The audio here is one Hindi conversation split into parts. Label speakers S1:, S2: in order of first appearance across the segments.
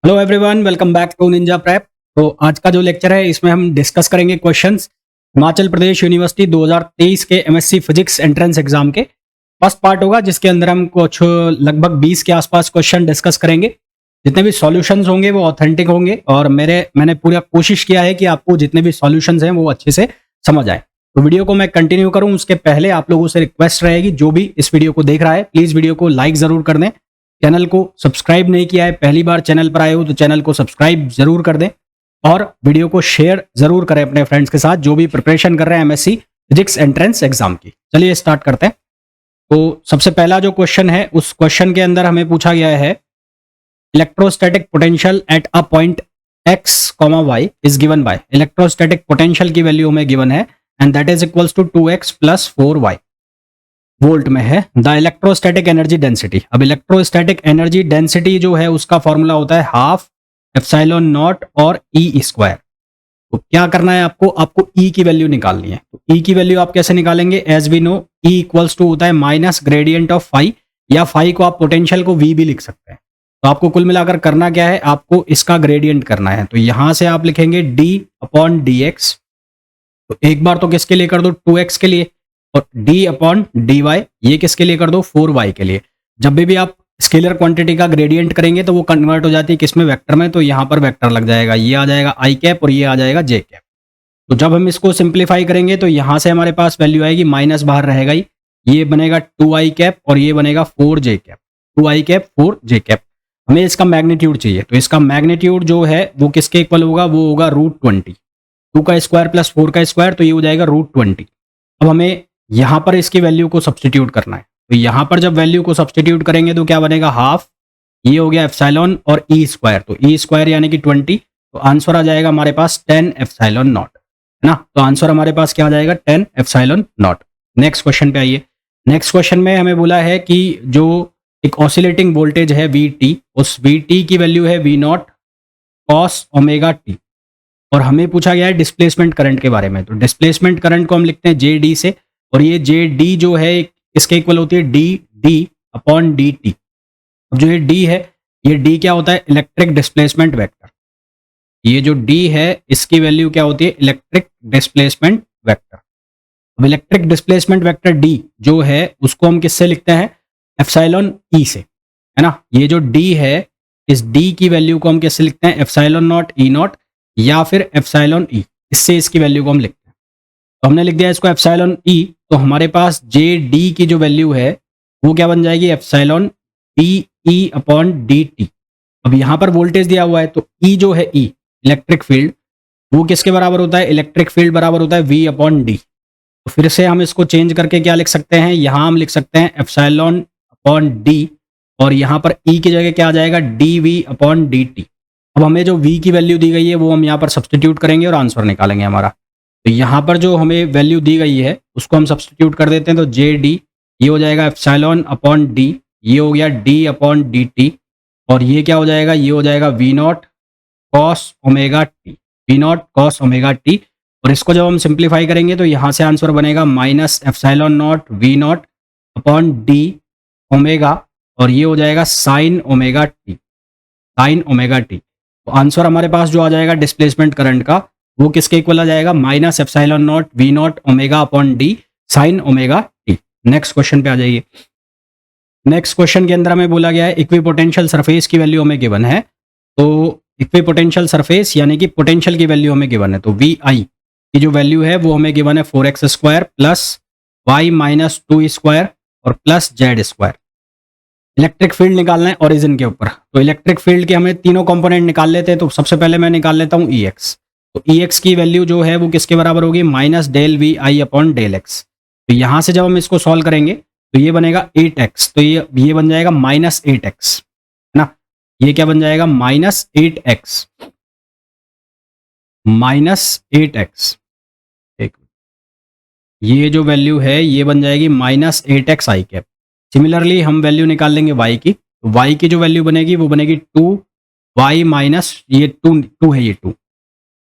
S1: Hello everyone, welcome back to Ninja Prep. तो आज का जो लेक्चर है इसमें हम डिस्कस करेंगे क्वेश्चंस हिमाचल प्रदेश यूनिवर्सिटी 2023 के एमएससी फिजिक्स एंट्रेंस एग्जाम के। फर्स्ट पार्ट होगा जिसके अंदर हम कुछ लगभग 20 के आसपास क्वेश्चन डिस्कस करेंगे। जितने भी सॉल्यूशंस होंगे वो ऑथेंटिक होंगे और मैंने पूरा कोशिश किया है कि आपको जितने भी सॉल्यूशंस हैं वो अच्छे से समझ आए। तो वीडियो को मैं कंटिन्यू करूं उसके पहले आप लोगों से रिक्वेस्ट रहेगी, जो भी इस वीडियो को देख रहा है प्लीज वीडियो को लाइक जरूर कर दें। चैनल को सब्सक्राइब नहीं किया है, पहली बार चैनल पर आए हो तो चैनल को सब्सक्राइब जरूर कर दें और वीडियो को शेयर जरूर करें अपने फ्रेंड्स के साथ जो भी प्रिपरेशन कर रहे हैं एमएससी फिजिक्स एंट्रेंस एग्जाम की। चलिए स्टार्ट करते हैं। तो सबसे पहला जो क्वेश्चन है उस क्वेश्चन के अंदर हमें पूछा गया है electrostatic potential at a point x, y is given by. Electrostatic potential की वैल्यू हमें गिवन है and that is equals to 2x plus 4y volt में है। The electrostatic energy density. अब इलेक्ट्रोस्टैटिक एनर्जी डेंसिटी जो है उसका फॉर्मूला होता है हाफ एप्सिलॉन नॉट और ई स्क्वायर। तो क्या करना है आपको ई की वैल्यू निकालनी है। तो ई की वैल्यू आप कैसे निकालेंगे? As we know E equals to होता है माइनस ग्रेडियंट ऑफ फाई, या फाई को आप पोटेंशियल को वी भी लिख सकते हैं। तो आपको कुल मिलाकर करना क्या है, आपको इसका ग्रेडियंट करना है। तो यहां से आप लिखेंगे डी अपॉन डी एक्स। तो एक बार तो किसके लिए कर दो, 2x के लिए, और d अपॉन डी वाई ये किसके लिए कर दो, 4y के लिए। जब भी आप स्केलर क्वांटिटी का ग्रेडियंट करेंगे तो वो कन्वर्ट हो जाती है किसमें, वेक्टर में। तो यहाँ पर वेक्टर लग जाएगा, ये आ जाएगा आई कैप और ये आ जाएगा जे कैप। तो जब हम इसको सिंप्लीफाई करेंगे तो यहाँ से हमारे पास वैल्यू आएगी, माइनस बाहर रहेगा ही, ये बनेगा 2i कैप और ये बनेगा 4j cap. 2i cap 4j cap. हमें इसका मैग्नीट्यूड चाहिए, तो इसका मैग्नीट्यूड जो है वो किसके इक्वल होगा, वो होगा √20। 2 का स्क्वायर प्लस 4 का स्क्वायर, तो ये हो जाएगा √20। अब हमें यहां पर इसकी वैल्यू को सब्स्टिट्यूट करना है। तो यहां पर जब वैल्यू को सब्स्टिट्यूट करेंगे तो क्या बनेगा, हाफ, ये हो गया एप्सिलॉन और ई स्क्वायर। तो ई स्क्वायर यानी कि 20। तो आंसर आ जाएगा हमारे पास 10 एप्सिलॉन नॉट, है ना। तो आंसर हमारे पास क्या आ जाएगा, 10 एप्सिलॉन नॉट। नेक्स्ट क्वेश्चन पे आइए। नेक्स्ट क्वेश्चन में हमें बोला है कि जो एक ऑसिलेटिंग वोल्टेज है वी, उस वी की वैल्यू है V0 कॉस ओमेगा टी, और हमें पूछा गया है डिस्प्लेसमेंट करंट के बारे में। तो डिस्प्लेसमेंट करंट को हम लिखते हैं जे डी से, और ये जे डी जो है इसके इक्वल होती है डी अपॉन डी टी। अब जो ये डी है, ये डी क्या होता है, इलेक्ट्रिक डिस्प्लेसमेंट वेक्टर। ये जो डी है इसकी वैल्यू क्या होती है, इलेक्ट्रिक डिस्प्लेसमेंट वेक्टर। अब इलेक्ट्रिक डिस्प्लेसमेंट वेक्टर डी जो है उसको हम किससे लिखते हैं, एप्सिलॉन ई से, है ना। ये जो डी है इस डी की वैल्यू को हम किससे लिखते हैं, एप्सिलॉन नॉट ई नॉट या फिर एप्सिलॉन ई, इससे इसकी वैल्यू को हम लिखते हैं। तो हमने लिख दिया इसको एप्सिलॉन ई। तो हमारे पास जे डी की जो वैल्यू है वो क्या बन जाएगी, epsilon D E upon D T. अब यहां पर वोल्टेज दिया हुआ है तो ई जो है, ई इलेक्ट्रिक फील्ड, वो किसके बराबर होता है, इलेक्ट्रिक फील्ड बराबर होता है वी अपॉन डी। तो फिर से हम इसको चेंज करके क्या लिख सकते हैं, यहां हम लिख सकते हैं एप्सिलॉन अपॉन डी, और यहां पर ई की जगह क्या आ जाएगा, D V upon D T. अब हमें जो v की वैल्यू दी गई है वो हम यहाँ पर सब्स्टिट्यूट करेंगे और आंसर निकालेंगे हमारा। तो यहाँ पर जो हमें वैल्यू दी गई है उसको हम सब्स्टिट्यूट कर देते हैं। तो जे डी ये हो जाएगा एप्सिलॉन अपॉन डी, ये हो गया डी अपॉन डी टी, और ये क्या हो जाएगा, ये हो जाएगा V0 cos omega T, V0 cos omega T. और इसको जब हम सिंप्लीफाई करेंगे तो यहाँ से आंसर बनेगा minus epsilon not V0 upon D omega, और ये हो जाएगा sine omega T, sine omega T. तो आंसर हमारे पास जो आ जाएगा डिस्प्लेसमेंट करंट का वो किसके इक्वल आ जाएगा, minus epsilon not V0 omega upon D sine omega T. Next question पे आ जाइए। नेक्स्ट क्वेश्चन के अंदर हमें बोला गया है इक्विपोटेंशियल सरफेस की वैल्यू हमें गिवन है। तो इक्विपोटेंशियल सरफेस यानी कि पोटेंशियल की वैल्यू हमें गिवन है। तो वी आई की जो वैल्यू है वो हमें गिवन है 4x square plus Y minus 2 square और plus Z square. Electric field निकालना है ओरिजिन के ऊपर। तो इलेक्ट्रिक फील्ड के हमें तीनों कंपोनेंट निकाल लेते हैं। तो सबसे पहले मैं निकाल लेता हूँ ई एक्स। तो ई एक्स की वैल्यू जो है वो किसके बराबर होगी, minus del V I upon del X. तो यहाँ से जब हम इसको सॉल्व करेंगे तो ये बनेगा 8x, तो ये बन जाएगा माइनस 8x, है ना। ये क्या बन जाएगा, माइनस 8x, माइनस 8x। एक, ये जो वैल्यू है ये बन जाएगी माइनस 8x आई कैप। सिमिलरली हम वैल्यू निकाल लेंगे y की। तो y की जो वैल्यू बनेगी वो बनेगी 2y माइनस, ये 2 है, ये 2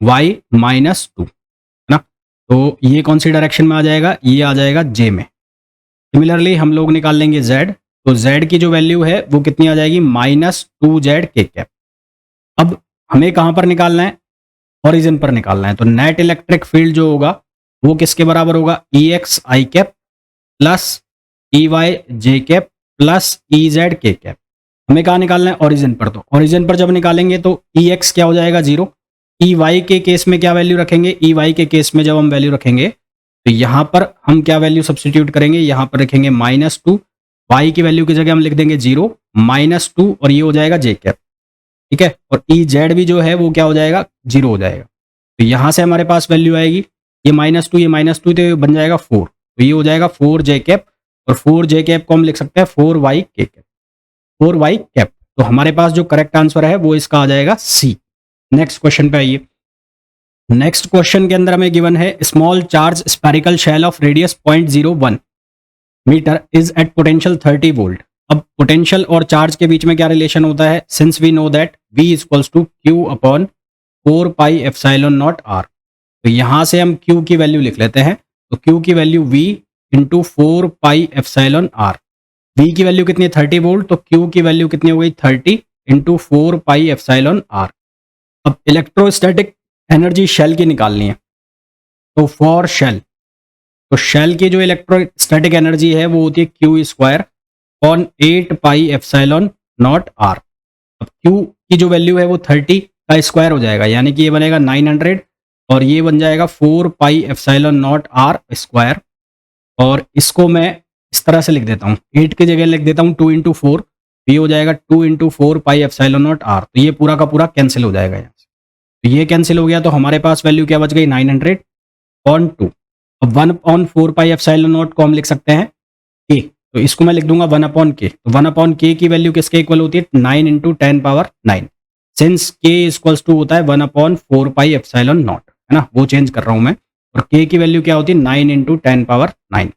S1: y माइनस 2, है ना। तो ये कौन सी डायरेक्शन में आ जाएगा, ये आ जाएगा j में। सिमिलरली हम लोग निकाल लेंगे z। तो z की जो वैल्यू है वो कितनी आ जाएगी, माइनस 2z के कैप। अब हमें कहां पर निकालना है, ओरिजिन पर निकालना है। तो नेट इलेक्ट्रिक फील्ड जो होगा वो किसके बराबर होगा, ई एक्स आई कैप प्लस ई वाई जे कैप प्लस ई जेड के कैप। हमें कहाँ निकालना है, ओरिजिन पर। तो ओरिजिन पर जब निकालेंगे तो ई एक्स क्या हो जाएगा, 0। ई वाई के केस में क्या वैल्यू रखेंगे, ई वाई के केस में जब हम वैल्यू रखेंगे तो यहाँ पर हम क्या वैल्यू सब्सटीट्यूट करेंगे, यहाँ पर रखेंगे -2, वाई की वैल्यू की जगह हम लिख देंगे 0 -2 और ये हो जाएगा जे कैप, ठीक है। और ई जेड भी जो है वो क्या हो जाएगा, 0 हो जाएगा। तो यहाँ से हमारे पास वैल्यू आएगी, ये -2 ये -2 तो ये बन जाएगा 4, तो ये हो जाएगा 4 जे कैप, और 4 जे कैप को हम लिख सकते हैं 4 वाई के कैप, 4 वाई कैप। तो हमारे पास जो करेक्ट आंसर है वो इसका आ जाएगा सी। नेक्स्ट क्वेश्चन पे आइए। नेक्स्ट क्वेश्चन के अंदर हमें गिवन है small charge spherical shell of radius 0.01 metre is at potential 30 volt. अब पोटेंशियल और चार्ज के बीच में क्या रिलेशन होता है, since we know that V equals to Q upon 4 pi epsilon naught R। तो यहां से हम Q की वैल्यू लिख लेते हैं। तो Q की value V into 4 pi epsilon R। V की वैल्यू कितनी है, 30 वोल्ट, तो Q की वैल्यू कितनी हो गई, 30 इंटू 4 पाई एप्सिलॉन R। अब इलेक्ट्रोस्टैटिक एनर्जी शेल की निकालनी है। तो फॉर शेल, तो शेल की जो इलेक्ट्रोस्टैटिक एनर्जी है वो होती है Q square on 8 pi epsilon naught R। अब Q की जो वैल्यू है वो 30 का स्क्वायर हो जाएगा, यानी कि ये बनेगा 900 और ये बन जाएगा 4 pi epsilon naught R square. और इसको मैं इस तरह से लिख देता हूँ, 8 की जगह लिख देता हूँ 2 इंटू 4, ये हो जाएगा 2 into 4 pi epsilon naught R। तो ये पूरा का पूरा कैंसिल हो जाएगा यहाँ से। तो ये कैंसिल हो गया, तो हमारे पास वैल्यू क्या बच गई, 900 ऑन 2। अब 1 ऑन 4 पाई एप्सिलॉन नॉट को हम लिख सकते हैं k, तो इसको मैं लिख दूंगा 1 अपॉन k। तो 1 अपॉन k की वैल्यू किसके इक्वल होती है, 9 into 10 power 9, since k equals to होता है 1 अपॉन 4 पाई एप्सिलॉन नॉट, है ना, वो चेंज कर रहा हूं मैं। और k की वैल्यू क्या होती है, 9 इंटू 10 पावर 9।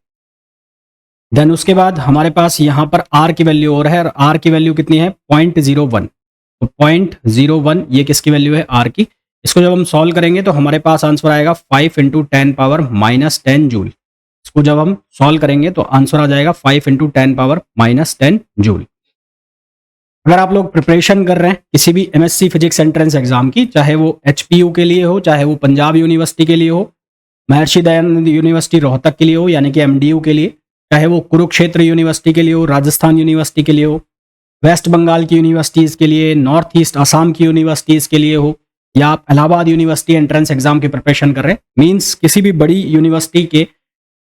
S1: देन उसके बाद हमारे पास यहाँ पर r की वैल्यू और है, और r की वैल्यू कितनी है, 0.01। तो 0.01 ये किसकी वैल्यू है, r की। इसको जब हम सॉल्व करेंगे तो हमारे पास आंसर आएगा 5 इंटू 10 पावर -10 जूल। इसको जब हम सॉल्व करेंगे तो आंसर आ जाएगा 5 इंटू 10 पावर -10 जूल। अगर आप लोग प्रिपरेशन कर रहे हैं किसी भी MSc फिजिक्स एंट्रेंस एग्जाम की, चाहे वो HPU के लिए हो, चाहे वो पंजाब यूनिवर्सिटी के लिए हो, महर्षि दयानंद यूनिवर्सिटी रोहतक के लिए हो यानी कि MDU के लिए, चाहे वो कुरुक्षेत्र यूनिवर्सिटी के लिए हो, राजस्थान यूनिवर्सिटी के लिए हो, वेस्ट बंगाल की यूनिवर्सिटीज़ के लिए, नॉर्थ ईस्ट आसाम की यूनिवर्सिटीज़ के लिए हो, या आप इलाहाबाद यूनिवर्सिटी एंट्रेंस एग्जाम की प्रिपरेशन कर रहे हैं, मीन्स किसी भी बड़ी यूनिवर्सिटी के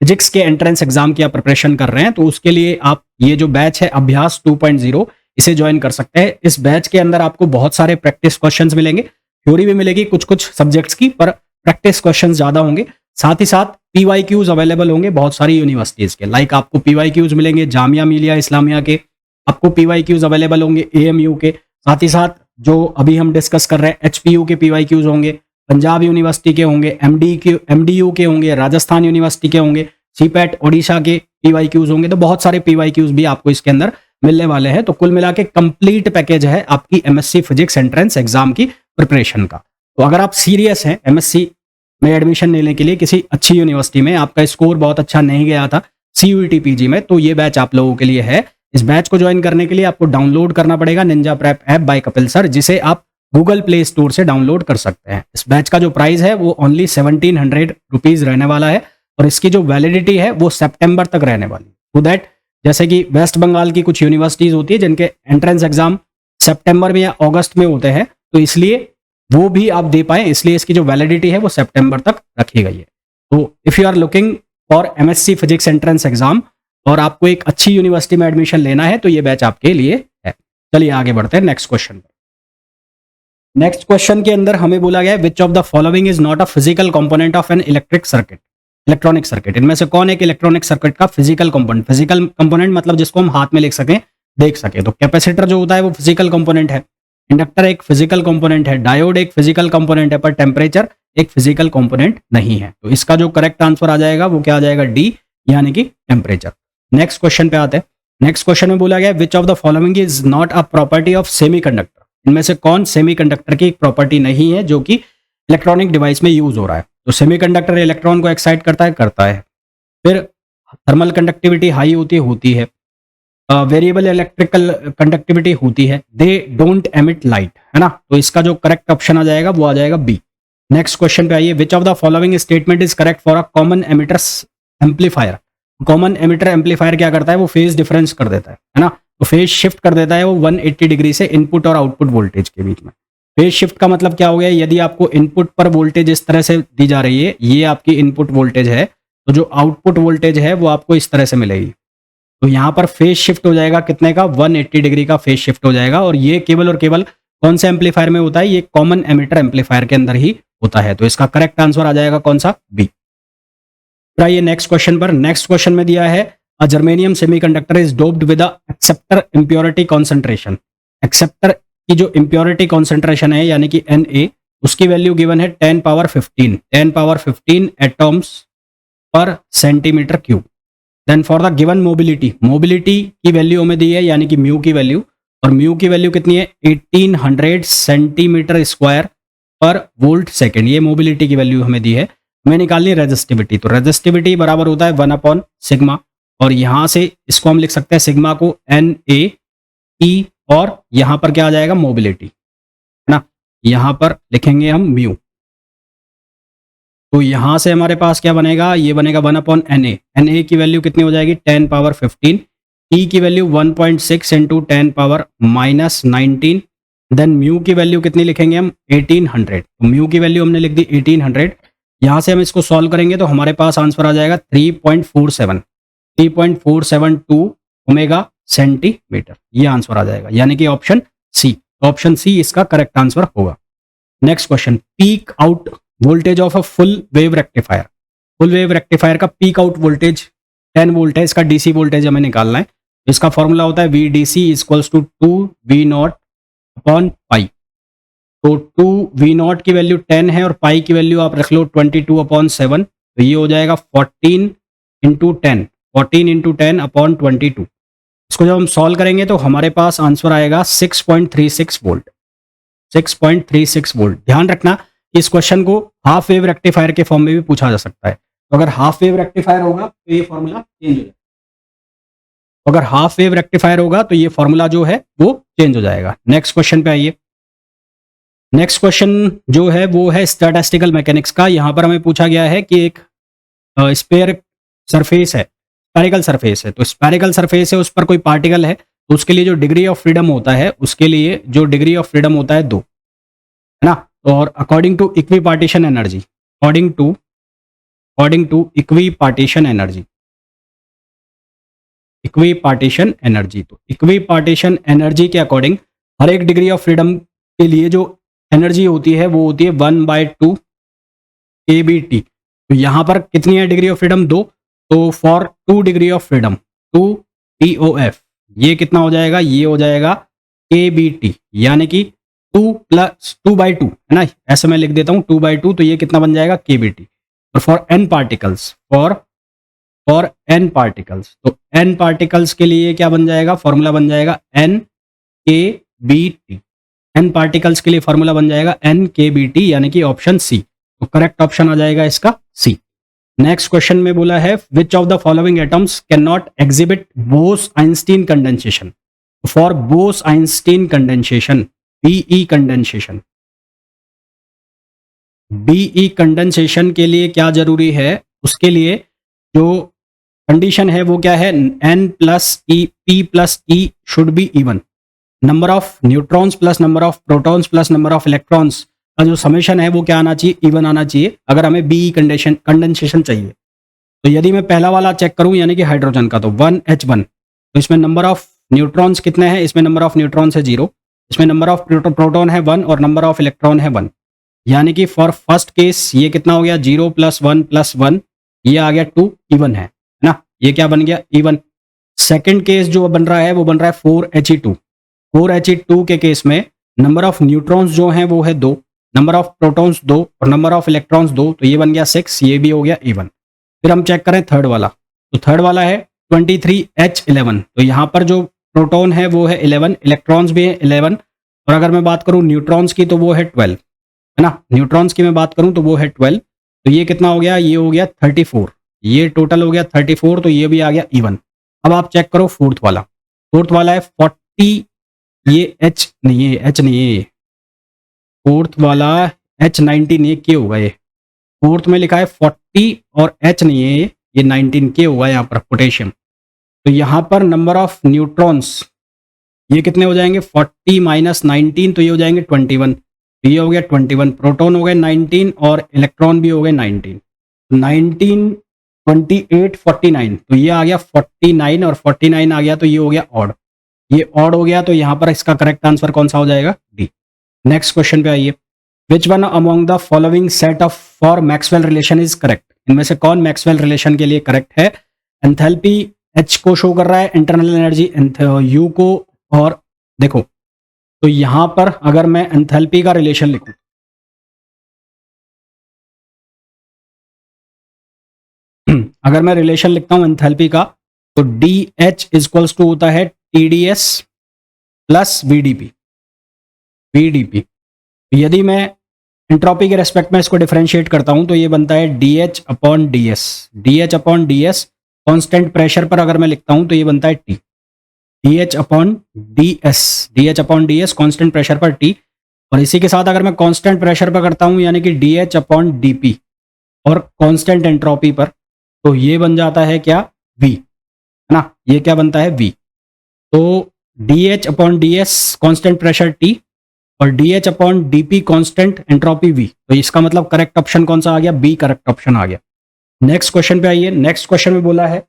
S1: फिजिक्स के एंट्रेंस एग्जाम की आप प्रिपरेशन कर रहे हैं, तो उसके लिए आप ये जो बैच है अभ्यास 2.0 इसे ज्वाइन कर सकते हैं। इस बैच के अंदर आपको बहुत सारे प्रैक्टिस क्वेश्चंस मिलेंगे, थ्योरी भी मिलेगी कुछ कुछ सब्जेक्ट्स की, पर प्रैक्टिस क्वेश्चंस ज़्यादा होंगे। साथ ही साथ PYQs अवेलेबल होंगे बहुत सारी यूनिवर्सिटीज़ के, लाइक आपको PYQs मिलेंगे जामिया मिलिया इस्लामिया के, आपको PYQs अवेलेबल होंगे AMU के, साथ ही साथ जो अभी हम डिस्कस कर रहे हैं HPU के PYQs होंगे, पंजाब यूनिवर्सिटी के होंगे, MDU के होंगे, राजस्थान यूनिवर्सिटी के होंगे, CPET ओडिशा के PYQs होंगे। तो बहुत सारे PYQs भी आपको इसके अंदर मिलने वाले हैं। तो कुल मिला के कंप्लीट पैकेज है आपकी MSc फिजिक्स एंट्रेंस एग्जाम की प्रिपरेशन का। तो अगर आप सीरियस हैं MSc में एडमिशन लेने के लिए किसी अच्छी यूनिवर्सिटी में, आपका स्कोर बहुत अच्छा नहीं गया था CUET PG में, तो ये बैच आप लोगों के लिए है। इस बैच को ज्वाइन करने के लिए आपको डाउनलोड करना पड़ेगा Ninja prep app by Kapil sir, जिसे आप गूगल प्ले स्टोर से डाउनलोड कर सकते हैं। इस बैच का जो प्राइस है वो ओनली 1700 रुपीज रहने वाला है, और इसकी जो वैलिडिटी है वो सितंबर तक रहने वाली है। सो दैट जैसे कि वेस्ट बंगाल की कुछ यूनिवर्सिटीज होती है जिनके एंट्रेंस एग्जाम सितंबर में या अगस्त में होते हैं, तो इसलिए वो भी आप दे पाए, इसलिए इसकी जो वैलिडिटी है वो सितंबर तक रखी गई है। तो if you are looking for MSc physics entrance exam और आपको एक अच्छी यूनिवर्सिटी में एडमिशन लेना है, तो ये बैच आपके लिए है। चलिए आगे बढ़ते हैं नेक्स्ट क्वेश्चन पर। नेक्स्ट क्वेश्चन के अंदर हमें बोला गया है which of the following is not a physical component of an electric circuit, electronic circuit. इनमें से कौन एक इलेक्ट्रॉनिक सर्किट का फिजिकल कंपोनेंट, फिजिकल कंपोनेंट मतलब जिसको हम हाथ में लिख सकें, देख सके। तो कैपेसिटर जो होता है वो फिजिकल कंपोनेंट है, इंडक्टर एक फिजिकल कंपोनेंट है, डायोड एक फिजिकल कंपोनेंट है, पर टेम्परेचर एक फिजिकल कंपोनेंट नहीं है। तो इसका जो करेक्ट आंसर आ जाएगा वो क्या आ जाएगा, डी, यानी कि टेम्परेचर। नेक्स्ट क्वेश्चन पे आते हैं। नेक्स्ट क्वेश्चन में बोला गया which of the following is not a property of semiconductor. इनमें से कौन सेमीकंडक्टर की एक प्रॉपर्टी नहीं है जो कि इलेक्ट्रॉनिक डिवाइस में यूज हो रहा है। तो सेमीकंडक्टर इलेक्ट्रॉन को एक्साइट करता है, करता है। फिर थर्मल कंडक्टिविटी हाई होती है, वेरिएबल इलेक्ट्रिकल कंडक्टिविटी होती है, दे डोंट एमिट लाइट, है ना। तो इसका जो करेक्ट ऑप्शन आ जाएगा वो आ जाएगा बी। नेक्स्ट क्वेश्चन पे आइए, which of the following statement is correct for a common emitters amplifier. Common emitter amplifier क्या करता है, वो फेज डिफरेंस कर देता है ना। तो फेज शिफ्ट कर देता है वो 180 डिग्री से इनपुट और आउटपुट वोल्टेज के बीच में। फेज शिफ्ट का मतलब क्या हो गया, यदि आपको इनपुट पर वोल्टेज इस तरह से दी जा रही है, ये आपकी इनपुट वोल्टेज है, तो जो आउटपुट वोल्टेज है वो आपको इस तरह से मिलेगी। तो यहाँ पर फेज शिफ्ट हो जाएगा कितने का, 180 डिग्री का फेज शिफ्ट हो जाएगा। और ये केवल और केवल कौन से एम्पलीफायर में होता है, ये कॉमन एमिटर एम्पलीफायर के अंदर ही होता है। तो इसका करेक्ट आंसर आ जाएगा कौन सा, बी। आइए नेक्स्ट क्वेश्चन पर। नेक्स्ट क्वेश्चन में दिया है a germanium semiconductor is doped with a acceptor impurity concentration. Acceptor की जो इंप्योरिटी कॉन्सेंट्रेशन है यानी कि Na, उसकी वैल्यू गिवन है 10 पावर 15 एटॉम्स पर centimetre cube. Then for the given mobility, mobility की वैल्यू हमें दी है यानी कि म्यू की वैल्यू, और म्यू की वैल्यू कितनी है 1800 सेंटीमीटर स्क्वायर पर वोल्ट सेकेंड। ये मोबिलिटी की वैल्यू हमें दी है। हमें निकालनी है रेजिस्टिविटी, तो रेजिस्टिविटी बराबर होता है 1 सिग्मा, और यहां से इसको हम लिख सकते हैं सिग्मा को Na, और यहां पर क्या आ जाएगा, मोबिलिटी, है ना। यहां पर लिखेंगे हम म्यू, तो यहां से हमारे पास क्या बनेगा, ये बनेगा 1/Na। Na की वैल्यू कितनी हो जाएगी 10 पावर 15, E की value 1.6 into 10 power -19, then mu की वैल्यू कितनी लिखेंगे हम 1800। तो म्यू की वैल्यू हमने लिख दी 1800। यहां से हम इसको सॉल्व करेंगे तो हमारे पास आंसर आ जाएगा 3.472 ओमेगा सेंटीमीटर, ये आंसर आ जाएगा, यानी कि ऑप्शन सी। ऑप्शन सी इसका करेक्ट आंसर होगा। Next question, peak out voltage of a full wave rectifier. Full wave rectifier का पीक आउट वोल्टेज 10 वोल्ट है, इसका डीसी वोल्टेज हमें निकालना है। इसका फॉर्मूला होता है VDC equals to 2V0 upon pi. तो 2V0 की वैल्यू 10 है और पाई की वैल्यू आप रख लो 22/7, तो ये हो जाएगा 14 इंटू 10, 14 इंटू 10 अपॉन 22। इसको जब हम सॉल्व करेंगे तो हमारे पास आंसर आएगा 6.36 वोल्ट, 6.36 वोल्ट। ध्यान रखना कि इस क्वेश्चन को हाफ वेव रेक्टिफायर के फॉर्म में भी पूछा जा सकता है। तो अगर हाफ वेव रेक्टिफायर होगा तो ये फॉर्मूला चेंज हो जाएगा, अगर हाफ वेव रेक्टिफायर होगा तो ये फॉर्मूला जो है वो चेंज हो जाएगा। नेक्स्ट क्वेश्चन पे आइए। नेक्स्ट क्वेश्चन जो है वो है स्टैटिस्टिकल मैकेनिक्स का। यहां पर हमें पूछा गया है कि एक स्फीयर सरफेस है, स्फेरिकल सरफेस है, तो स्फेरिकल सरफेस है, उस पर कोई पार्टिकल है, तो उसके लिए जो डिग्री ऑफ फ्रीडम होता है, उसके लिए जो डिग्री ऑफ फ्रीडम होता है 2, है ना। और according to equipartition energy, according to equipartition energy, equipartition energy, तो इक्वी पार्टीशन एनर्जी के अकॉर्डिंग हर एक डिग्री ऑफ फ्रीडम के लिए जो एनर्जी होती है वो होती है 1/2 kBT। तो यहां पर कितनी है डिग्री ऑफ फ्रीडम 2, तो for 2 degree of freedom 2 TOF ये कितना हो जाएगा, ये हो जाएगा kBT, यानी कि 2/2 है ना, ऐसे मैं लिख देता हूं 2/2, तो ये कितना बन जाएगा kBT। और for n particles, for n particles, तो n पार्टिकल्स के लिए क्या बन जाएगा, फॉर्मूला बन जाएगा n kBT। n पार्टिकल्स के लिए फॉर्मूला बन जाएगा n kBT, यानी कि ऑप्शन सी। तो करेक्ट ऑप्शन आ जाएगा इसका सी। नेक्स्ट क्वेश्चन में बोला है which of the following atoms can not exhibit Bose Einstein condensation. For Bose Einstein condensation, BE condensation, BE condensation के लिए क्या जरूरी है, उसके लिए जो कंडीशन है वो क्या है, N plus E, P plus E should be even. Number of neutrons plus number of protons plus number of electrons का जो समेशन है वो क्या आना चाहिए, इवन आना चाहिए, अगर हमें BE कंडेंसेशन चाहिए। तो यदि मैं पहला वाला चेक करूं यानी कि हाइड्रोजन का, तो 1H1, तो इसमें नंबर ऑफ न्यूट्रॉन्स कितने हैं, इसमें नंबर ऑफ न्यूट्रॉन्स है 0, इसमें नंबर ऑफ प्रोटॉन है 1 और नंबर ऑफ इलेक्ट्रॉन है 1, यानी कि फॉर फर्स्ट केस ये कितना हो गया 0 + 1 + 1, ये आ गया 2, इवन है ना, ये क्या बन गया इवन। सेकंड केस जो बन रहा है वो बन रहा है 4He2। 4He2 के केस में नंबर ऑफ न्यूट्रॉन्स जो हैं वो है 2, नंबर ऑफ प्रोटॉन्स 2 और नंबर ऑफ इलेक्ट्रॉन्स 2, तो ये बन गया 6, ये भी हो गया इवन। फिर हम चेक करें थर्ड वाला, तो थर्ड वाला है 23H11, तो यहाँ पर जो प्रोटॉन है वो है 11, इलेक्ट्रॉन्स भी है 11, और अगर मैं बात करूँ न्यूट्रॉन्स की तो वो है 12, है ना, न्यूट्रॉन्स की मैं बात करूँ तो वो है 12, तो ये कितना हो गया, ये हो गया 34, ये टोटल हो गया 34, तो ये भी आ गया इवन। अब आप चेक करो फोर्थ वाला, फोर्थ वाला है 40, ये एच नहीं है, एच नहीं है ये, फोर्थ वाला H19 ये के होगा, ये फोर्थ में लिखा है 40 और H नहीं है ये 19 के होगा यहाँ पर पोटेशियम। तो यहाँ पर नंबर ऑफ न्यूट्रॉन्स ये कितने हो जाएंगे 40 माइनस 19, तो ये हो जाएंगे 21, तो ये हो गया 21, प्रोटॉन हो गए 19 और इलेक्ट्रॉन भी हो गए 19, 19 28 49, तो ये आ गया 49 और 49 आ गया, तो ये हो गया ऑड, ये ऑड हो गया, तो यहाँ पर इसका करेक्ट आंसर कौन सा हो जाएगा, डी। नेक्स्ट क्वेश्चन पे आइए, which one among the following set of for Maxwell relation is correct, इनमें से कौन मैक्सवेल रिलेशन के लिए करेक्ट है। एंथैल्पी एच को शो कर रहा है, इंटरनल एनर्जी यू को, और देखो तो यहां पर अगर मैं एंथैल्पी का रिलेशन लिखूं, अगर मैं रिलेशन लिखता हूं एंथैल्पी का, तो डी एच इक्वल्स टू होता है T D S plus VDP, VDP. यदि मैं एंट्रोपी के रेस्पेक्ट में इसको डिफरेंशिएट करता हूं तो ये बनता है D H upon D S, D H upon D S constant pressure पर अगर मैं लिखता हूं तो ये बनता है T, D H upon D S, D H upon D S constant pressure पर टी, और इसी के साथ अगर मैं कांस्टेंट प्रेशर पर करता हूं यानी कि D H upon D P और कांस्टेंट एंट्रोपी पर, तो ये बन जाता है क्या, वी, है ना, ये क्या बनता है वी। तो D H upon D S constant pressure T और D H upon D P constant entropy V, तो इसका मतलब करेक्ट ऑप्शन कौन सा आ गया, बी करेक्ट ऑप्शन आ गया। नेक्स्ट क्वेश्चन पे आइए, नेक्स्ट क्वेश्चन में बोला है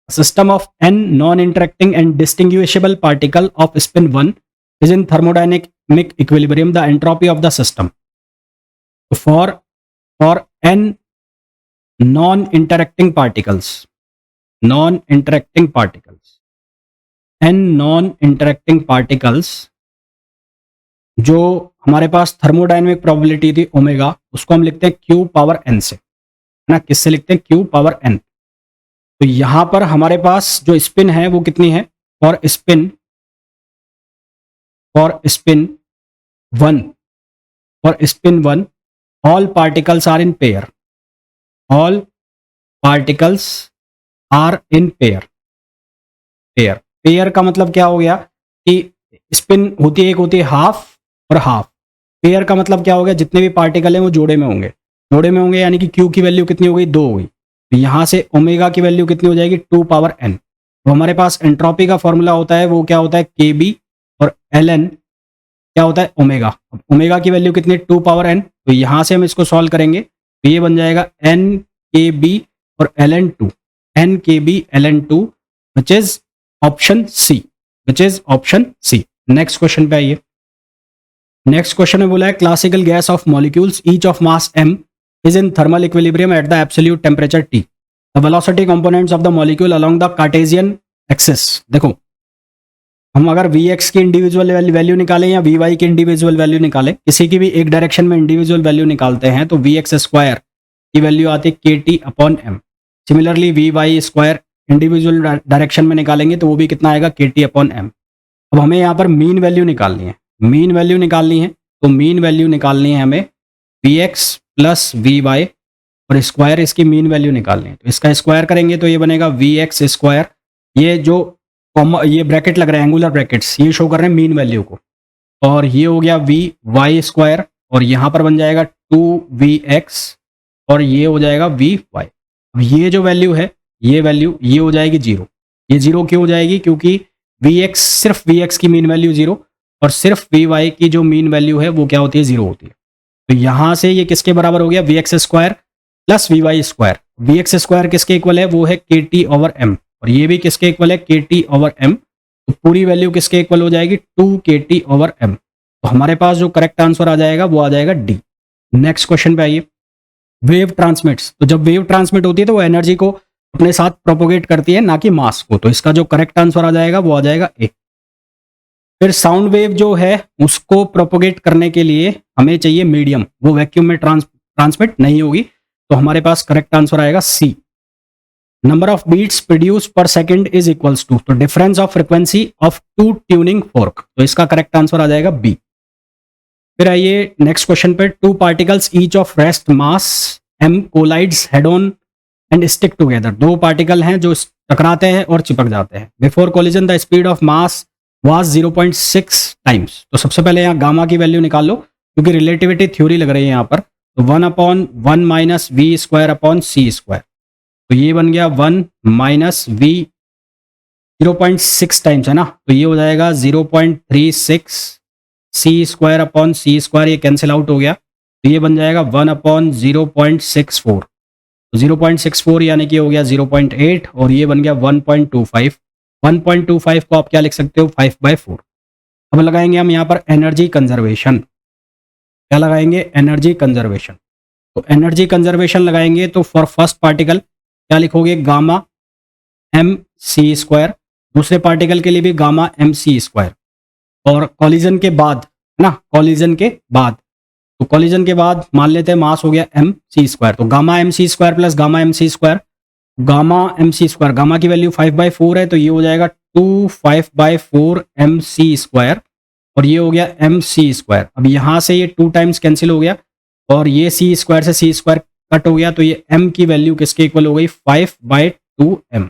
S1: system of N non interacting and distinguishable particle of spin 1 is in thermodynamic equilibrium, the entropy of the system. For n non-interacting particles, n non-interacting particles, जो हमारे पास थर्मोडायनेमिक प्रोबेबिलिटी थी ओमेगा, उसको हम लिखते हैं q पावर n से, है ना, किससे लिखते हैं, q पावर n। तो यहां पर हमारे पास जो स्पिन है वो कितनी है, for spin 1 all particles are in pair, all particles are in pair, pair का मतलब क्या हो गया कि स्पिन होती है, एक होती है हाफ और हाफ, पेयर का मतलब क्या हो गया, जितने भी पार्टिकल हैं वो जोड़े में होंगे, यानी कि क्यू की वैल्यू कितनी हो गई, 2 हो गई, तो यहां से ओमेगा की वैल्यू कितनी हो जाएगी, 2 पावर n। तो हमारे पास एंट्रोपी का फॉर्मूला होता है, वो क्या होता है, के बी, और एल एन क्या होता है, ओमेगा। ओमेगा की वैल्यू कितनी, 2 पावर n, तो यहां से हम इसको सॉल्व करेंगे तो ये बन जाएगा n के बी और L N two, n K B L N two, which is option C, next question पे आइए। नेक्स्ट क्वेश्चन में बोला है classical gas of molecules each of mass m is in thermal equilibrium at the absolute temperature T. The velocity components of the molecule along the Cartesian axis. देखो हम अगर Vx की इंडिविजुअल वैल्यू निकालें या Vy की इंडिविजुअल वैल्यू निकालें, किसी की भी एक डायरेक्शन में इंडिविजुअल वैल्यू निकालते हैं तो Vx स्क्वायर की वैल्यू आती है KT upon m। Similarly Vy square individual direction में निकालेंगे तो वो भी कितना आएगा, KT अपॉन m। अब हमें यहाँ पर मीन वैल्यू निकालनी है, तो मीन वैल्यू निकालनी है हमें Vx प्लस Vy और स्क्वायर इसकी मीन वैल्यू निकालनी है, तो इसका स्क्वायर करेंगे तो ये बनेगा Vx स्क्वायर, ये जो ये ब्रैकेट लग रहा है एंगुलर ब्रैकेट्स, ये शो कर रहे हैं मीन वैल्यू को, और ये हो गया Vy स्क्वायर, और यहाँ पर बन जाएगा 2Vx और ये हो जाएगा Vy। अब ये जो वैल्यू है, ये वैल्यू ये हो जाएगी 0, ये 0 क्यों हो जाएगी, क्योंकि सिर्फ Vx की मीन वैल्यू 0 और सिर्फ Vy की जो मीन वैल्यू है वो क्या होती है, 0 होती है। तो यहां से ये किसके बराबर हो गया, Vx square plus Vy square. Vx square किसके इक्वल है, वो है KT ओवर m, और ये भी किसके इक्वल है, KT ओवर m। तो पूरी वैल्यू किसके इक्वल हो जाएगी, 2KT ओवर m। तो हमारे पास जो करेक्ट आंसर आ जाएगा वो आ जाएगा डी। नेक्स्ट क्वेश्चन पे आइए, वेव ट्रांसमिट्स, तो जब वेव ट्रांसमिट होती है तो वो एनर्जी को अपने साथ प्रोपोगेट करती है, ना कि मास को, तो इसका जो करेक्ट आंसर आ जाएगा वो आ जाएगा ए। फिर साउंड वेव जो है उसको प्रोपोगेट करने के लिए हमें चाहिए मीडियम, वो वैक्यूम में ट्रांसमिट नहीं होगी, तो हमारे पास करेक्ट आंसर आएगा सी। नंबर ऑफ बीट्स प्रोड्यूस पर सेकंड इज इक्वल्स टू, तो difference of frequency of 2 tuning fork, तो इसका करेक्ट आंसर आ जाएगा बी। फिर आइए नेक्स्ट क्वेश्चन पे, 2 particles each of rest mass m collides head on and stick together, 2 particle हैं जो टकराते हैं और चिपक जाते हैं। Before collision the speed of mass was 0.6 times. तो सबसे पहले यहाँ गामा की वैल्यू निकाल लो, क्योंकि रिलेटिविटी थ्योरी लग रही है यहाँ पर। तो 1/1 minus V square upon C square, तो ये बन गया 1 माइनस वी 0.6 टाइम्स है ना, तो ये हो जाएगा 0.36 सी स्क्वायर अपॉन सी स्क्वायर, ये कैंसिल आउट हो गया, तो ये बन जाएगा 1/0.64। तो 0.64 यानी कि हो गया 0.8 और ये बन गया 1.25। 1.25 को आप क्या लिख सकते हो, 5/4। अब लगाएंगे हम यहाँ पर एनर्जी कंजर्वेशन। क्या लगाएंगे, एनर्जी कंजर्वेशन। तो एनर्जी कंजर्वेशन लगाएंगे तो फॉर फर्स्ट पार्टिकल क्या लिखोगे, गामा एम सी स्क्वायर, दूसरे पार्टिकल के लिए भी गामा एम सी स्क्वायर, और कॉलिजन के बाद है ना, कॉलिजन के बाद, तो कॉलिजन के बाद मान लेते हैं मास हो गया एम सी स्क्वायर, तो gamma M C square plus gamma M C square, gamma M C square, gamma की वैल्यू 5/4 है, तो ये हो जाएगा 2/5/4 एम सी स्क्वायर, और ये हो गया एम सी स्क्वायर। अब यहाँ से ये 2 टाइम्स कैंसिल हो गया और ये सी स्क्वायर से सी स्क्वायर कट हो गया, तो ये एम की वैल्यू किसके इक्वल हो गई, 5/2 एम।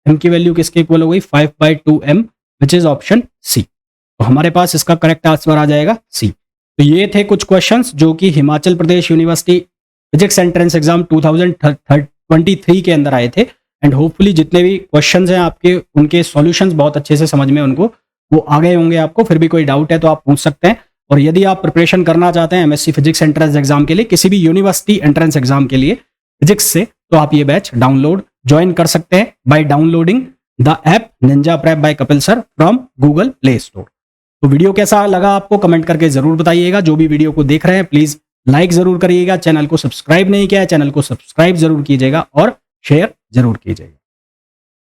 S1: एम की वैल्यू किसके इक्वल हो गई, 5/2 M, which is option C. तो हमारे पास इसका करेक्ट आंसर आ जाएगा सी। तो ये थे कुछ क्वेश्चंस जो कि Himachal Pradesh university physics entrance exam 2023 के अंदर आए थे। एंड होपफुली जितने भी क्वेश्चंस हैं आपके, उनके सॉल्यूशंस बहुत अच्छे से समझ में उनको वो आ गए होंगे आपको। फिर भी कोई डाउट है तो आप पूछ सकते हैं। और यदि आप प्रिपरेशन करना चाहते हैं एमएससी फिजिक्स एंट्रेंस एग्जाम के लिए, किसी भी यूनिवर्सिटी एंट्रेंस एग्जाम के लिए फिजिक्स से, तो आप ये बैच डाउनलोड ज्वाइन कर सकते हैं by downloading the app Ninja Prep by Kapil sir from Google Play Store. तो वीडियो कैसा लगा आपको कमेंट करके जरूर बताइएगा। जो भी वीडियो को देख रहे हैं प्लीज लाइक जरूर करिएगा। चैनल को सब्सक्राइब नहीं किया है, चैनल को सब्सक्राइब जरूर कीजिएगा और शेयर जरूर कीजिएगा।